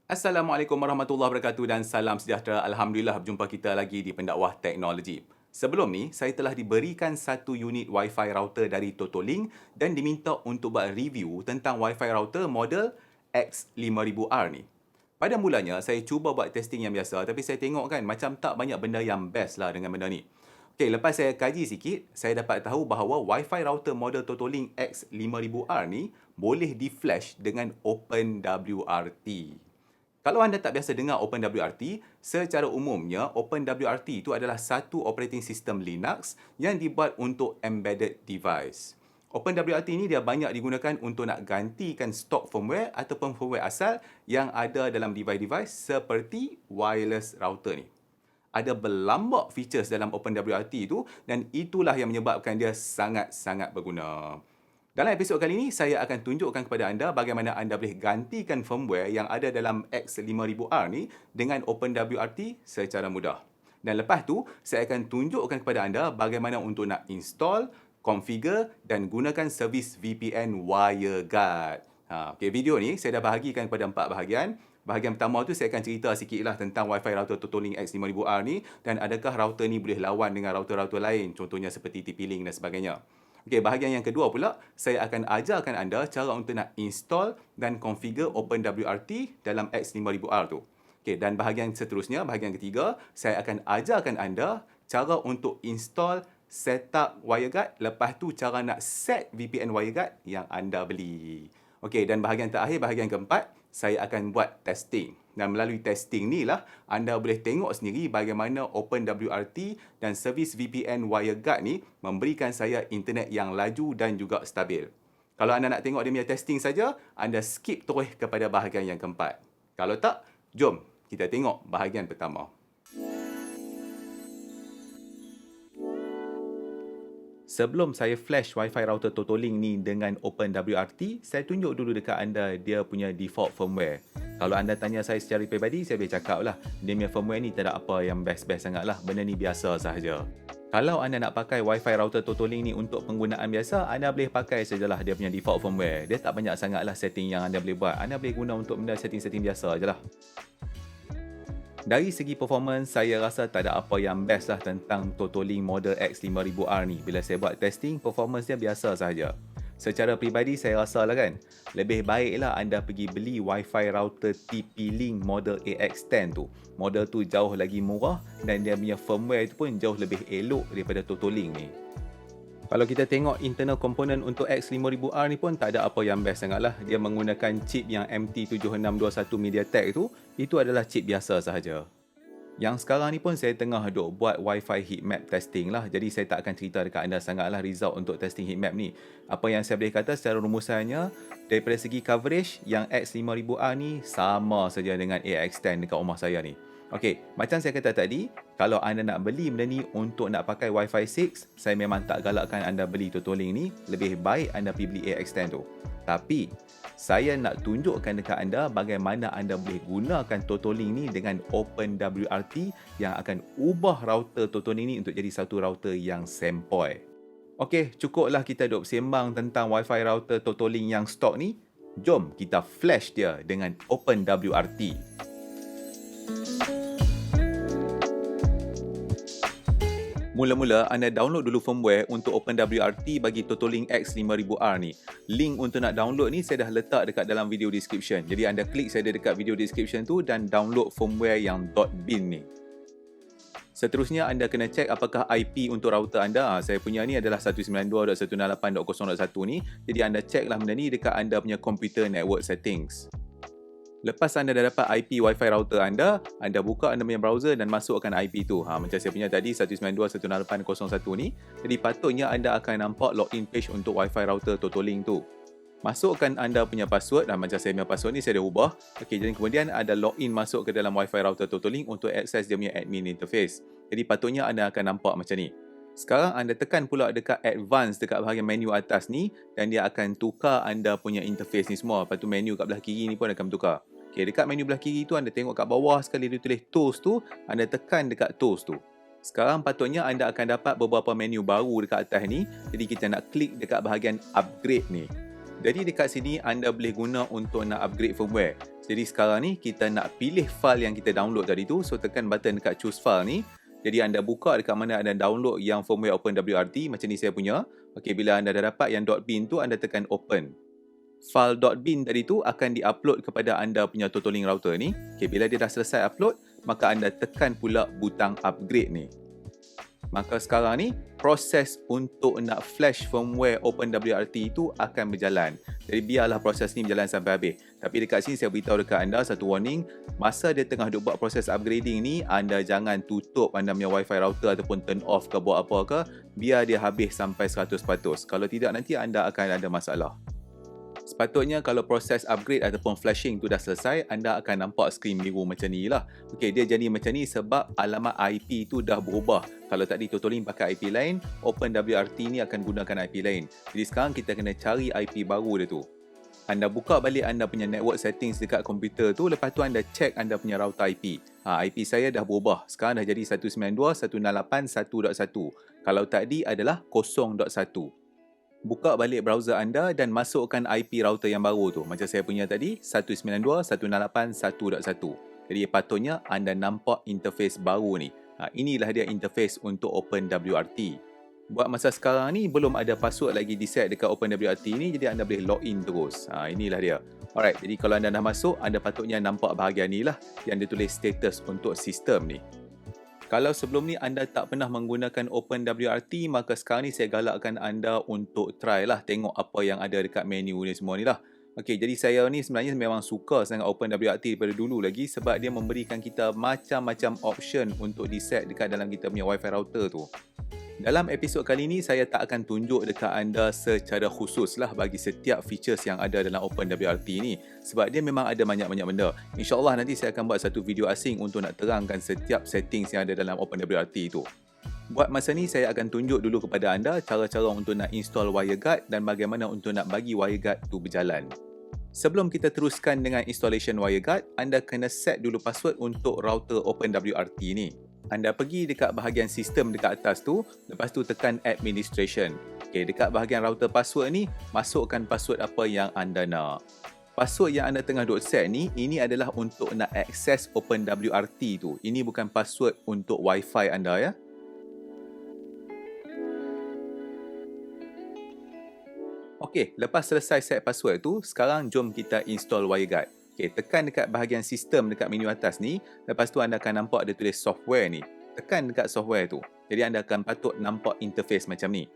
Assalamualaikum warahmatullahi wabarakatuh dan salam sejahtera. Alhamdulillah berjumpa kita lagi di Pendakwah Teknologi. Sebelum ni, saya telah diberikan satu unit Wi-Fi router dari Totolink dan diminta untuk buat review tentang Wi-Fi router model X5000R ni. Pada mulanya, saya cuba buat testing yang biasa tapi saya tengok kan macam tak banyak benda yang best lah dengan benda ni. Okey, lepas saya kaji sikit, saya dapat tahu bahawa Wi-Fi router model Totolink X5000R ni boleh di-flash dengan OpenWRT. Kalau anda tak biasa dengar OpenWRT, secara umumnya OpenWRT itu adalah satu operating system Linux yang dibuat untuk embedded device. OpenWRT ini dia banyak digunakan untuk nak gantikan stok firmware ataupun firmware asal yang ada dalam device-device seperti wireless router ni. Ada berlambak features dalam OpenWRT itu dan itulah yang menyebabkan dia sangat-sangat berguna. Dalam episod kali ini, saya akan tunjukkan kepada anda bagaimana anda boleh gantikan firmware yang ada dalam X5000R ni dengan OpenWRT secara mudah. Dan lepas tu, saya akan tunjukkan kepada anda bagaimana untuk nak install, configure dan gunakan servis VPN WireGuard. Okay, video ni saya dah bahagikan kepada 4 bahagian. Bahagian pertama tu saya akan cerita sikitlah tentang Wi-Fi router Totolink X5000R ni dan adakah router ni boleh lawan dengan router-router lain, contohnya seperti TP-Link dan sebagainya. Okey, bahagian yang kedua pula, saya akan ajarkan anda cara untuk nak install dan configure OpenWRT dalam X5000R tu. Okey, dan bahagian seterusnya, bahagian ketiga, saya akan ajarkan anda cara untuk install setup WireGuard, lepas tu cara nak set VPN WireGuard yang anda beli. Okey, dan bahagian terakhir, bahagian keempat, saya akan buat testing. Dan melalui testing ni lah, anda boleh tengok sendiri bagaimana OpenWRT dan servis VPN WireGuard ni memberikan saya internet yang laju dan juga stabil. Kalau anda nak tengok dia punya testing saja, anda skip terus kepada bahagian yang keempat. Kalau tak, jom kita tengok bahagian pertama. Sebelum saya flash Wi-Fi router Totolink ni dengan OpenWRT, saya tunjuk dulu dekat anda dia punya default firmware. Kalau anda tanya saya secara peribadi, saya boleh cakap lah, dia punya firmware ni tak ada apa yang best-best sangat lah. Benda ni biasa sahaja. Kalau anda nak pakai Wi-Fi router Totolink ni untuk penggunaan biasa, anda boleh pakai sajalah dia punya default firmware. Dia tak banyak sangat lah setting yang anda boleh buat. Anda boleh guna untuk benda setting-setting biasa je lah. Dari segi performance, saya rasa tak ada apa yang best lah tentang Totolink model X5000R ni. Bila saya buat testing, performance dia biasa sahaja. Secara peribadi, saya rasa lah kan, lebih baiklah anda pergi beli Wi-Fi router TP-Link model AX10 tu. Model tu jauh lagi murah dan dia punya firmware tu pun jauh lebih elok daripada Totolink ni. Kalau kita tengok internal component untuk X5000R ni pun tak ada apa yang best sangat lah. Dia menggunakan chip yang MT7621 MediaTek itu adalah chip biasa sahaja. Yang sekarang ni pun saya tengah duk buat Wi-Fi heatmap testing lah. Jadi saya tak akan cerita dekat anda sangat lah result untuk testing heatmap ni. Apa yang saya boleh kata secara rumusannya, daripada segi coverage, yang X5000R ni sama saja dengan AX10 dekat rumah saya ni. Okey, macam saya kata tadi, kalau anda nak beli benda ni untuk nak pakai Wi-Fi 6, saya memang tak galakkan anda beli Totolink ni. Lebih baik anda pergi beli AX10 tu. Tapi, saya nak tunjukkan dekat anda bagaimana anda boleh gunakan Totolink ni dengan OpenWRT yang akan ubah router Totolink ni untuk jadi satu router yang sempoi. Okey, cukuplah kita duk sembang tentang Wi-Fi router Totolink yang stok ni. Jom kita flash dia dengan OpenWRT. Mula-mula, anda download dulu firmware untuk OpenWRT bagi Totolink X5000R ni. Link untuk nak download ni saya dah letak dekat dalam video description. Jadi anda klik saja dekat video description tu dan download firmware yang .bin ni. Seterusnya, anda kena cek apakah IP untuk router anda. Saya punya ni adalah 192.168.0.1 ni. Jadi anda ceklah benda ni dekat anda punya computer network settings. Lepas anda dah dapat IP Wi-Fi router anda buka anda punya browser dan masukkan IP tu. Macam saya punya tadi 192.168.0.1 ni. Jadi patutnya anda akan nampak login page untuk Wi-Fi router Totolink tu. Masukkan anda punya password. Macam saya punya password ni saya dah ubah. Okey, jadi kemudian ada login masuk ke dalam Wi-Fi router Totolink untuk akses dia punya admin interface. Jadi patutnya anda akan nampak macam ni. Sekarang anda tekan pula dekat advance dekat bahagian menu atas ni dan dia akan tukar anda punya interface ni semua. Lepas tu menu kat belah kiri ni pun akan bertukar. Okey, dekat menu belah kiri tu anda tengok kat bawah sekali dia tulis tools tu, anda tekan dekat tools tu. Sekarang patutnya anda akan dapat beberapa menu baru dekat atas ni. Jadi kita nak klik dekat bahagian upgrade ni. Jadi dekat sini anda boleh guna untuk nak upgrade firmware. Jadi sekarang ni kita nak pilih file yang kita download tadi tu. So tekan button dekat choose file ni. Jadi anda buka dekat mana anda download yang firmware OpenWRT. Macam ni saya punya. Okey, bila anda dah dapat yang .bin tu, anda tekan open. File .bin tadi tu akan diupload kepada anda punya TotoLink router ni. Okey, bila dia dah selesai upload, maka anda tekan pula butang upgrade ni. Maka sekarang ni proses untuk nak flash firmware OpenWRT itu akan berjalan. Jadi biarlah proses ni berjalan sampai habis. Tapi dekat sini saya beritahu dekat anda satu warning. Masa dia tengah duk buat proses upgrading ni, anda jangan tutup anda punya wifi router ataupun turn off ke buat apa ke. Biar dia habis sampai 100%. Kalau tidak, nanti anda akan ada masalah. Sepatutnya kalau proses upgrade ataupun flashing tu dah selesai, anda akan nampak skrin biru macam ni lah. Okey, dia jadi macam ni sebab alamat IP tu dah berubah. Kalau tadi TotoLink pakai IP lain, OpenWRT ni akan gunakan IP lain. Jadi sekarang kita kena cari IP baru dia tu. Anda buka balik anda punya network settings dekat komputer tu, lepas tu anda check anda punya router IP. IP saya dah berubah. Sekarang dah jadi 192.168.1.1. Kalau tadi adalah 0.1. Buka balik browser anda dan masukkan IP router yang baru tu. Macam saya punya tadi, 192.168.1.1. Jadi patutnya anda nampak interface baru ni. Inilah dia interface untuk OpenWRT. Buat masa sekarang ni, belum ada password lagi di set dekat OpenWRT ni, jadi anda boleh login terus. Inilah dia. Alright, jadi kalau anda dah masuk, anda patutnya nampak bahagian ni lah yang dia tulis status untuk sistem ni. Kalau sebelum ni anda tak pernah menggunakan OpenWRT, maka sekarang ni saya galakkan anda untuk try lah tengok apa yang ada dekat menu ni semua ni lah. Okey, jadi saya ni sebenarnya memang suka sangat OpenWRT daripada dulu lagi sebab dia memberikan kita macam-macam option untuk di-set dekat dalam kita punya wifi router tu. Dalam episod kali ni, saya tak akan tunjuk dekat anda secara khusus lah bagi setiap features yang ada dalam OpenWRT ni. Sebab dia memang ada banyak-banyak benda. InsyaAllah nanti saya akan buat satu video asing untuk nak terangkan setiap settings yang ada dalam OpenWRT tu. Buat masa ni, saya akan tunjuk dulu kepada anda cara-cara untuk nak install WireGuard dan bagaimana untuk nak bagi WireGuard tu berjalan. Sebelum kita teruskan dengan installation WireGuard, anda kena set dulu password untuk router OpenWRT ni. Anda pergi dekat bahagian sistem dekat atas tu, lepas tu tekan administration. Okey, dekat bahagian router password ni, masukkan password apa yang anda nak. Password yang anda tengah duk set ni, ini adalah untuk nak access OpenWRT tu. Ini bukan password untuk wifi anda ya. Okey, lepas selesai set password tu, sekarang jom kita install WireGuard. Okay, tekan dekat bahagian sistem dekat menu atas ni. Lepas tu anda akan nampak dia tulis software ni. Tekan dekat software tu. Jadi anda akan patut nampak interface macam ni.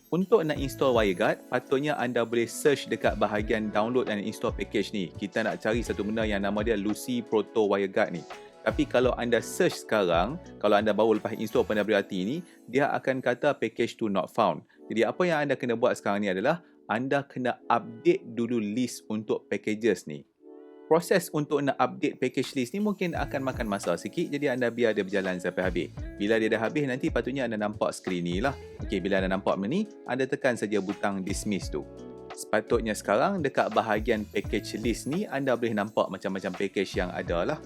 Untuk nak install WireGuard, patutnya anda boleh search dekat bahagian download dan install package ni. Kita nak cari satu benda yang nama dia Lucy Proto WireGuard ni. Tapi kalau anda search sekarang, kalau anda baru lepas install OpenWRT ni, dia akan kata package tu not found. Jadi apa yang anda kena buat sekarang ni adalah anda kena update dulu list untuk packages ni. Proses untuk nak update package list ni mungkin akan makan masa sikit, jadi anda biar dia berjalan sampai habis. Bila dia dah habis, nanti patutnya anda nampak skrin ni lah. Okey, bila anda nampak benda ni, anda tekan saja butang dismiss tu. Sepatutnya sekarang dekat bahagian package list ni, anda boleh nampak macam-macam package yang ada lah.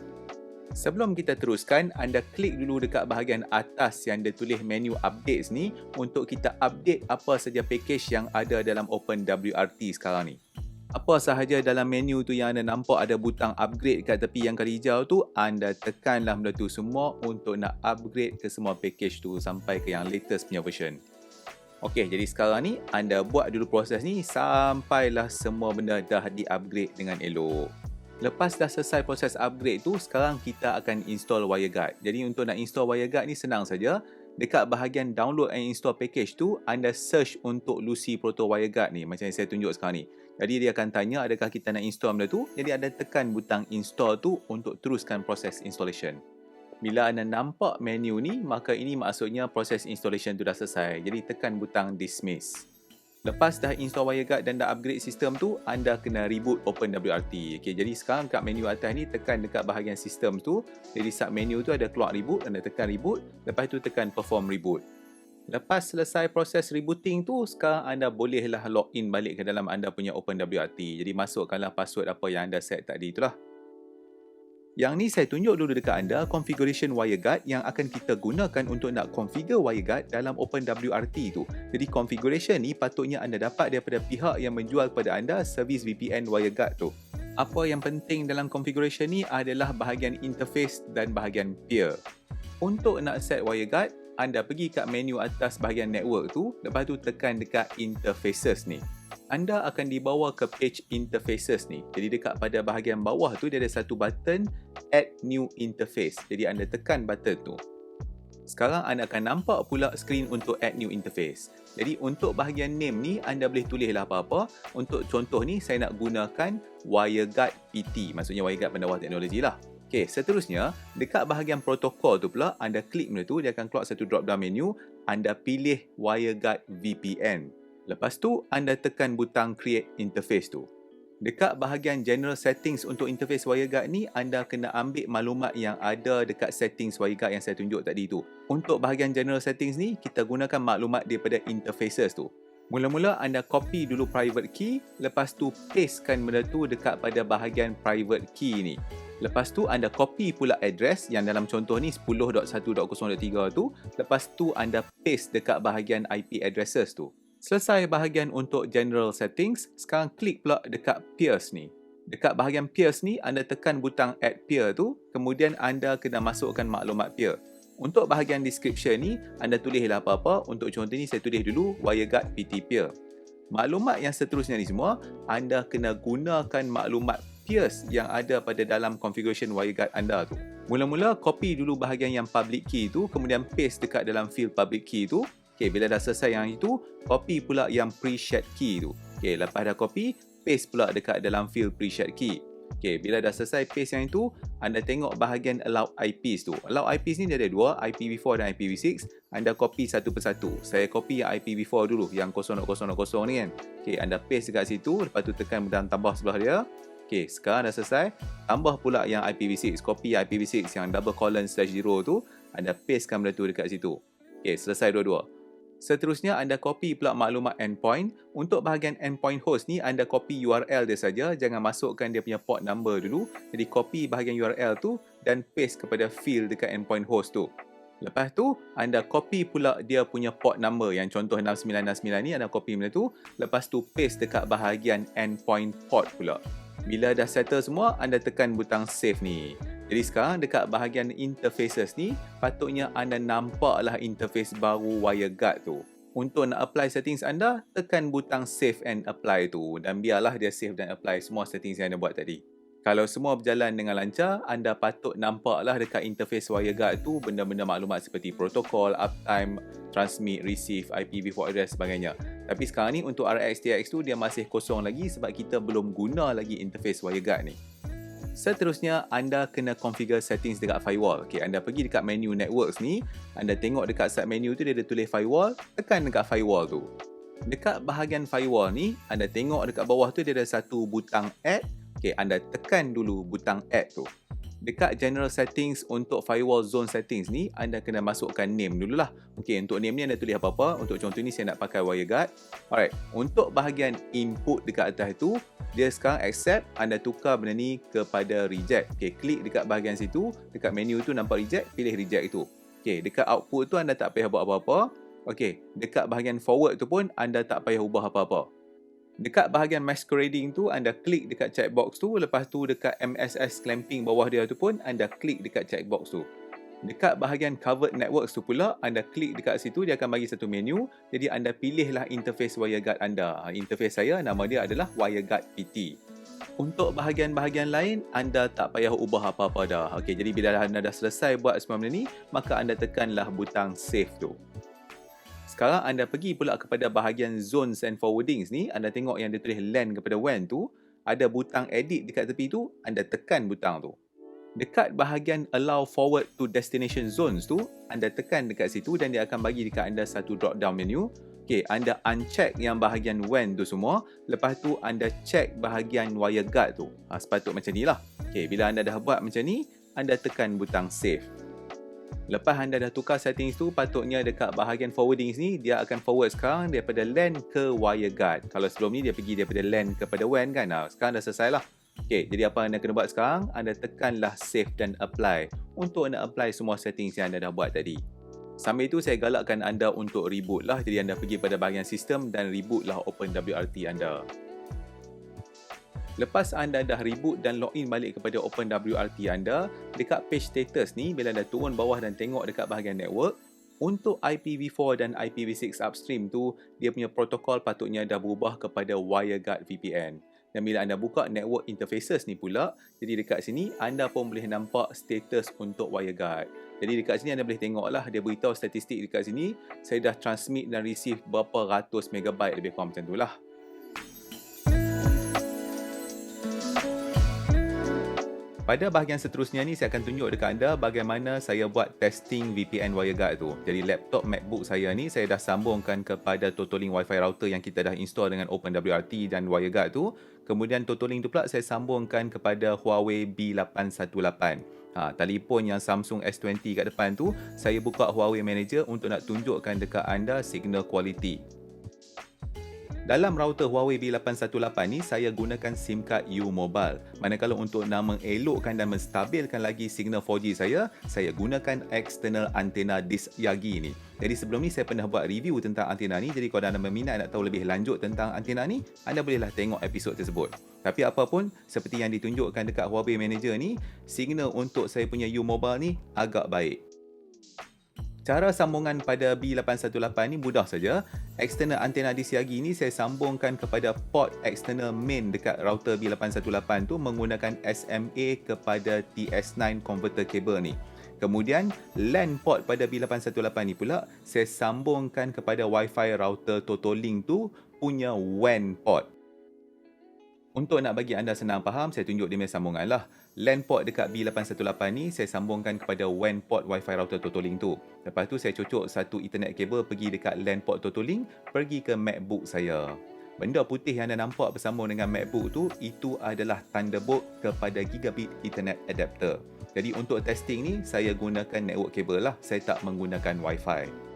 Sebelum kita teruskan, anda klik dulu dekat bahagian atas yang dia tulis menu updates ni untuk kita update apa saja package yang ada dalam OpenWRT sekarang ni. Apa sahaja dalam menu tu yang anda nampak ada butang upgrade kat tepi yang kali hijau tu, anda tekanlah benda tu semua untuk nak upgrade ke semua package tu sampai ke yang latest punya version. Okey, jadi sekarang ni anda buat dulu proses ni sampailah semua benda dah di-upgrade dengan elok. Lepas dah selesai proses upgrade tu, sekarang kita akan install WireGuard. Jadi untuk nak install WireGuard ni senang saja. Dekat bahagian download and install package tu, anda search untuk Lucy Proto WireGuard ni macam yang saya tunjuk sekarang ni. Jadi dia akan tanya adakah kita nak install benda tu. Jadi anda tekan butang install tu untuk teruskan proses installation. Bila anda nampak menu ni, maka ini maksudnya proses installation tu dah selesai. Jadi tekan butang dismiss. Lepas dah install WireGuard dan dah upgrade sistem tu, anda kena reboot OpenWRT. Okey, jadi sekarang kat menu atas ni tekan dekat bahagian sistem tu. Jadi sub menu tu ada keluar reboot, anda tekan reboot, lepas tu tekan perform reboot. Lepas selesai proses rebooting tu, sekarang anda bolehlah login balik ke dalam anda punya OpenWRT. Jadi masukkanlah password apa yang anda set tadi itulah. Yang ni saya tunjuk dulu dekat anda configuration WireGuard yang akan kita gunakan untuk nak configure WireGuard dalam OpenWRT tu. Jadi configuration ni patutnya anda dapat daripada pihak yang menjual kepada anda servis VPN WireGuard tu. Apa yang penting dalam configuration ni adalah bahagian interface dan bahagian peer. Untuk nak set WireGuard, anda pergi kat menu atas bahagian network tu, lepas tu tekan dekat interfaces ni. Anda akan dibawa ke page interfaces ni. Jadi dekat pada bahagian bawah tu dia ada satu button add new interface. Jadi anda tekan button tu. Sekarang anda akan nampak pula skrin untuk add new interface. Jadi untuk bahagian name ni anda boleh tulislah apa-apa. Untuk contoh ni saya nak gunakan WireGuard PT, maksudnya WireGuard Pendakwah Teknologi lah. Okey, seterusnya dekat bahagian protokol tu pula anda klik benda tu, dia akan keluar satu drop down menu, anda pilih WireGuard VPN. Lepas tu anda tekan butang create interface tu. Dekat bahagian general settings untuk interface WireGuard ni, anda kena ambil maklumat yang ada dekat settings WireGuard yang saya tunjuk tadi tu. Untuk bahagian general settings ni, kita gunakan maklumat daripada interfaces tu. Mula-mula anda copy dulu private key, lepas tu pastekan benda tu dekat pada bahagian private key ni. Lepas tu anda copy pula address yang dalam contoh ni 10.1.0.3 tu, lepas tu anda paste dekat bahagian IP addresses tu. Selesai bahagian untuk general settings, sekarang klik pula dekat peers ni. Dekat bahagian peers ni, anda tekan butang add peer tu, kemudian anda kena masukkan maklumat peer. Untuk bahagian description ni, anda tulislah apa-apa. Untuk contoh ni, saya tulis dulu WireGuard PT peer. Maklumat yang seterusnya ni semua, anda kena gunakan maklumat peers yang ada pada dalam configuration WireGuard anda tu. Mula-mula, copy dulu bahagian yang public key tu, kemudian paste dekat dalam field public key tu. Okay, bila dah selesai yang itu, copy pula yang pre-shared key tu. Okay, lepas dah copy, paste pula dekat dalam field pre-shared key. Okay, bila dah selesai paste yang itu, anda tengok bahagian allow IPs tu. Allow IPs ni dia ada dua, IPv4 dan IPv6. Anda copy satu persatu. Saya copy yang IPv4 dulu, yang 0.0.0 ni kan. Okay, anda paste dekat situ, lepas tu tekan butang tambah sebelah dia. Okay, sekarang dah selesai. Tambah pula yang IPv6. Copy IPv6 yang double colon /0 tu. Anda pastekan benda tu dekat situ. Okay, selesai dua-dua. Seterusnya anda copy pula maklumat endpoint. Untuk bahagian endpoint host ni anda copy URL dia saja, jangan masukkan dia punya port number dulu. Jadi copy bahagian URL tu dan paste kepada field dekat endpoint host tu. Lepas tu anda copy pula dia punya port number yang contoh 6969 ni, anda copy benda tu, lepas tu paste dekat bahagian endpoint port pula. Bila dah settle semua, anda tekan butang save ni. Jadi sekarang dekat bahagian interfaces ni, patutnya anda nampaklah interface baru WireGuard tu. Untuk nak apply settings anda, tekan butang save and apply tu dan biarlah dia save dan apply semua settings yang anda buat tadi. Kalau semua berjalan dengan lancar, anda patut nampaklah dekat interface WireGuard tu benda-benda maklumat seperti protokol, uptime, transmit, receive, IPv4 address sebagainya. Tapi sekarang ni untuk RX-TX tu dia masih kosong lagi sebab kita belum guna lagi interface WireGuard ni. Seterusnya, anda kena configure settings dekat firewall. Okay, anda pergi dekat menu networks ni, anda tengok dekat sub menu tu dia ada tulis firewall, tekan dekat firewall tu. Dekat bahagian firewall ni, anda tengok dekat bawah tu dia ada satu butang add. Okay, anda tekan dulu butang add tu. Dekat general settings untuk firewall zone settings ni, anda kena masukkan name dululah. Okay, untuk name ni anda tulis apa-apa. Untuk contoh ni saya nak pakai WireGuard. Alright, untuk bahagian input dekat atas tu, dia sekarang accept, anda tukar benda ni kepada reject. Okay, klik dekat bahagian situ, dekat menu tu nampak reject, pilih reject itu. Okay, dekat output tu anda tak payah buat apa-apa. Okay, dekat bahagian forward tu pun anda tak payah ubah apa-apa. Dekat bahagian masquerading tu, anda klik dekat checkbox tu, lepas tu dekat MSS clamping bawah dia tu pun, anda klik dekat checkbox tu. Dekat bahagian covered networks tu pula, anda klik dekat situ, dia akan bagi satu menu, jadi anda pilihlah interface WireGuard anda. Interface saya, nama dia adalah WireGuard PT. Untuk bahagian-bahagian lain, anda tak payah ubah apa-apa dah. Okay, jadi bila anda dah selesai buat semua benda ni, maka anda tekanlah butang save tu. Sekarang anda pergi pula kepada bahagian zones and forwardings ni, anda tengok yang dia tulis LAN kepada WAN tu, ada butang edit dekat tepi tu, anda tekan butang tu. Dekat bahagian allow forward to destination zones tu, anda tekan dekat situ dan dia akan bagi dekat anda satu drop down menu. Okay, anda uncheck yang bahagian WAN tu semua, lepas tu anda check bahagian WireGuard tu. Sepatut macam ni lah. Okay, bila anda dah buat macam ni, anda tekan butang save. Lepas anda dah tukar settings tu, patutnya dekat bahagian forwardings ni, dia akan forward sekarang daripada LAN ke WireGuard. Kalau sebelum ni dia pergi daripada LAN kepada WAN kan. Sekarang dah selesai lah. Okay, jadi apa anda kena buat sekarang, anda tekanlah save dan apply untuk nak apply semua settings yang anda dah buat tadi. Sambil itu saya galakkan anda untuk reboot lah. Jadi anda pergi pada bahagian sistem dan reboot lah OpenWRT anda. Lepas anda dah reboot dan login balik kepada OpenWRT anda, dekat page status ni, bila anda turun bawah dan tengok dekat bahagian network, untuk IPv4 dan IPv6 upstream tu, dia punya protokol patutnya dah berubah kepada WireGuard VPN. Dan bila anda buka network interfaces ni pula, jadi dekat sini anda pun boleh nampak status untuk WireGuard. Jadi dekat sini anda boleh tengoklah, dia beritahu statistik dekat sini, saya dah transmit dan receive berapa ratus megabyte lebih kurang macam tu lah. Pada bahagian seterusnya ni, saya akan tunjuk dekat anda bagaimana saya buat testing VPN WireGuard tu. Jadi laptop MacBook saya ni, saya dah sambungkan kepada Totolink Wi-Fi router yang kita dah install dengan OpenWRT dan WireGuard tu. Kemudian Totolink tu pula saya sambungkan kepada Huawei B818. Telefon yang Samsung S20 kat depan tu, saya buka Huawei Manager untuk nak tunjukkan dekat anda signal quality. Dalam router Huawei B818 ni, saya gunakan SIM card U-Mobile. Manakala untuk nak mengelokkan dan menstabilkan lagi signal 4G saya gunakan external antena disk Yagi ni. Jadi sebelum ni saya pernah buat review tentang antena ni. Jadi kalau anda berminat nak tahu lebih lanjut tentang antena ni, anda bolehlah tengok episod tersebut. Tapi apapun, seperti yang ditunjukkan dekat Huawei Manager ni, signal untuk saya punya U-Mobile ni agak baik. Cara sambungan pada B818 ni mudah saja. External antena disk Yagi ni saya sambungkan kepada port external main dekat router B818 tu menggunakan SMA kepada TS9 converter cable ni. Kemudian LAN port pada B818 ni pula saya sambungkan kepada Wi-Fi router Totolink tu punya WAN port. Untuk nak bagi anda senang faham, saya tunjuk dia punya sambungan lah. LAN port dekat B818 ni saya sambungkan kepada WAN port Wi-Fi router Totolink tu. Lepas tu saya cocok satu Ethernet cable pergi dekat LAN port Totolink, pergi ke MacBook saya. Benda putih yang anda nampak bersambung dengan MacBook tu, itu adalah Thunderbolt kepada Gigabit Ethernet adapter. Jadi untuk testing ni, saya gunakan network cable lah. Saya tak menggunakan Wi-Fi.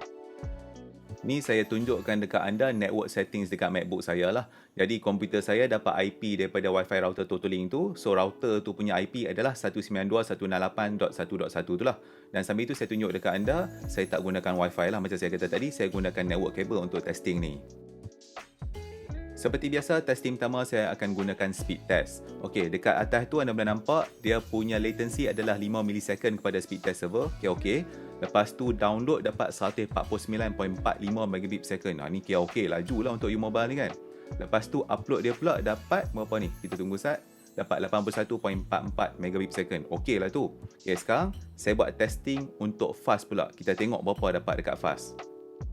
Ni saya tunjukkan dekat anda network settings dekat MacBook saya lah. Jadi komputer saya dapat IP daripada Wi-Fi router Totolink tu. So router tu punya IP adalah 192.168.1.1 tu lah. Dan sambil tu saya tunjuk dekat anda, saya tak gunakan Wi-Fi lah. Macam saya kata tadi, saya gunakan network cable untuk testing ni. Seperti biasa, testing pertama saya akan gunakan speed test. Okey, dekat atas tu anda boleh nampak dia punya latency adalah 5 millisecond kepada speed test server. Okey. Lepas tu download dapat 149.45 megabit per second. Ni kira okey, laju lah untuk U-Mobile ni kan. Lepas tu upload dia pula dapat berapa ni? Kita tunggu sat. Dapat 81.44 megabit per second. Okey lah tu. Okay, sekarang saya buat testing untuk fast pula. Kita tengok berapa dapat dekat fast.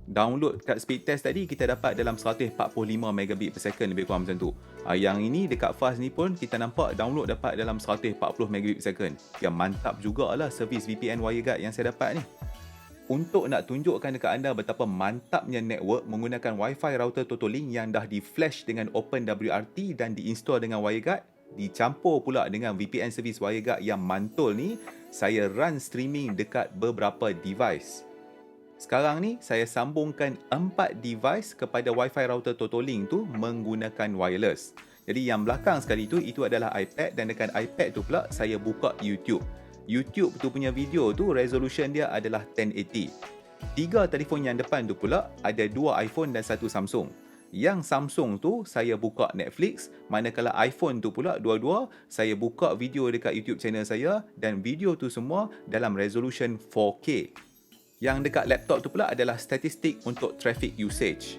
Download kat speed test tadi kita dapat dalam 145 megabit per second lebih kurang macam tu. Yang ini dekat fast ni pun kita nampak download dapat dalam 140 megabit per second. Yang mantap jugalah servis VPN WireGuard yang saya dapat ni. Untuk nak tunjukkan dekat anda betapa mantapnya network menggunakan Wi-Fi router Totolink yang dah di-flash dengan OpenWRT dan diinstal dengan WireGuard, dicampur pula dengan VPN servis WireGuard yang mantul ni, saya run streaming dekat beberapa device. Sekarang ni saya sambungkan 4 device kepada Wi-Fi router Totolink tu menggunakan wireless. Jadi yang belakang sekali tu itu adalah iPad dan dekat iPad tu pula saya buka YouTube. YouTube tu punya video tu resolution dia adalah 1080. 3 telefon yang depan tu pula ada 2 iPhone dan 1 Samsung. Yang Samsung tu saya buka Netflix, manakala iPhone tu pula dua-dua saya buka video dekat YouTube channel saya dan video tu semua dalam resolution 4K. Yang dekat laptop tu pula adalah statistik untuk traffic usage.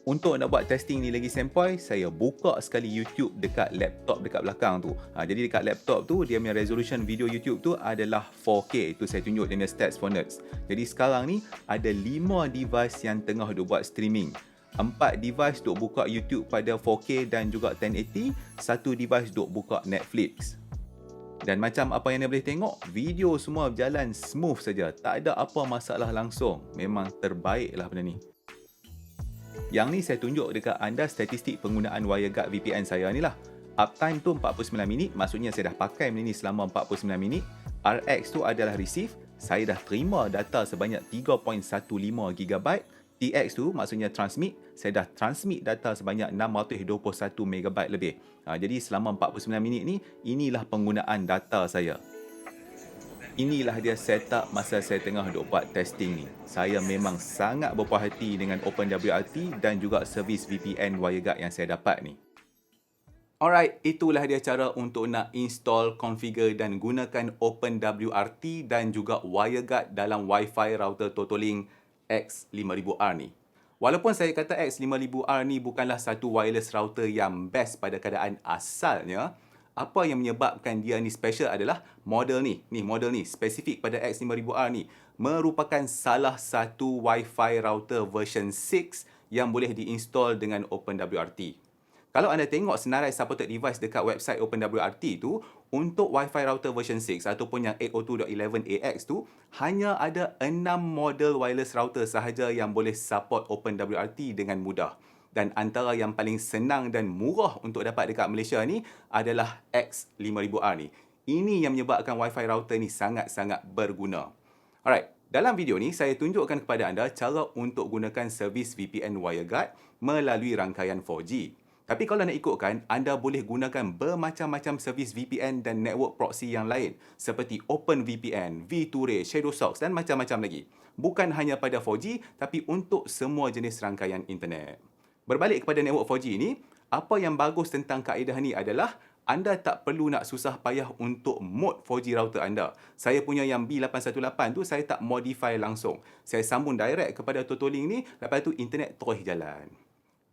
Untuk nak buat testing ni lagi sempoi, saya buka sekali YouTube dekat laptop dekat belakang tu. Jadi dekat laptop tu, dia punya resolution video YouTube tu adalah 4K. Itu saya tunjuk dia punya stats for nerds. Jadi sekarang ni, ada 5 device yang tengah duk buat streaming. 4 device duk buka YouTube pada 4K dan juga 1080. 1 device duk buka Netflix. Dan macam apa yang anda boleh tengok, video semua berjalan smooth saja. Tak ada apa masalah langsung. Memang terbaik lah benda ni. Yang ni saya tunjuk dekat anda statistik penggunaan WireGuard VPN saya ni lah. Uptime tu 49 minit, maksudnya saya dah pakai benda ni selama 49 minit. RX tu adalah receive, saya dah terima data sebanyak 3.15 GB. TX tu maksudnya transmit, saya dah transmit data sebanyak 621 MB lebih. Jadi selama 49 minit ni, inilah penggunaan data saya. Inilah dia setup masa saya tengah duk buat testing ni. Saya memang sangat berpuas hati dengan OpenWRT dan juga servis VPN WireGuard yang saya dapat ni. Alright, itulah dia cara untuk nak install, configure dan gunakan OpenWRT dan juga WireGuard dalam Wi-Fi router Totolink X5000R ni. Walaupun saya kata X5000R ni bukanlah satu wireless router yang best pada keadaan asalnya, apa yang menyebabkan dia ni special adalah model ni. Ni model ni spesifik pada X5000R ni merupakan salah satu Wi-Fi router version 6 yang boleh diinstal dengan OpenWRT. Kalau anda tengok senarai supported device dekat website OpenWRT tu, untuk Wi-Fi router version 6 ataupun yang 802.11ax tu, hanya ada 6 model wireless router sahaja yang boleh support OpenWRT dengan mudah. Dan antara yang paling senang dan murah untuk dapat dekat Malaysia ni adalah X5000R ni. Ini yang menyebabkan Wi-Fi router ni sangat-sangat berguna. Alright, dalam video ni saya tunjukkan kepada anda cara untuk gunakan servis VPN WireGuard melalui rangkaian 4G. Tapi kalau nak ikutkan, anda boleh gunakan bermacam-macam servis VPN dan network proxy yang lain seperti OpenVPN, vTuray, ShadowSox dan macam-macam lagi. Bukan hanya pada 4G, tapi untuk semua jenis rangkaian internet. Berbalik kepada network 4G ni, apa yang bagus tentang kaedah ni adalah anda tak perlu nak susah payah untuk mod 4G router anda. Saya punya yang B818 tu saya tak modify langsung. Saya sambung direct kepada Totolink ni, lepas tu internet terus jalan.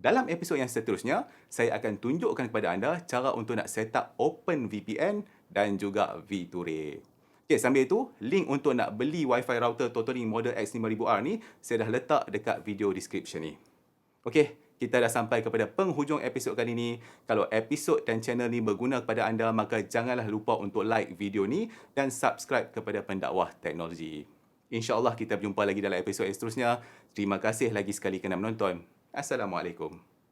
Dalam episod yang seterusnya, saya akan tunjukkan kepada anda cara untuk nak set up OpenVPN dan juga vTuray. Okay, sambil itu, link untuk nak beli Wi-Fi router Totolink model X5000R ni, saya dah letak dekat video description ni. Okay, kita dah sampai kepada penghujung episod kali ni. Kalau episod dan channel ni berguna kepada anda, maka janganlah lupa untuk like video ni dan subscribe kepada Pendakwah Teknologi. InsyaAllah kita berjumpa lagi dalam episod yang seterusnya. Terima kasih lagi sekali kerana menonton. Assalamualaikum.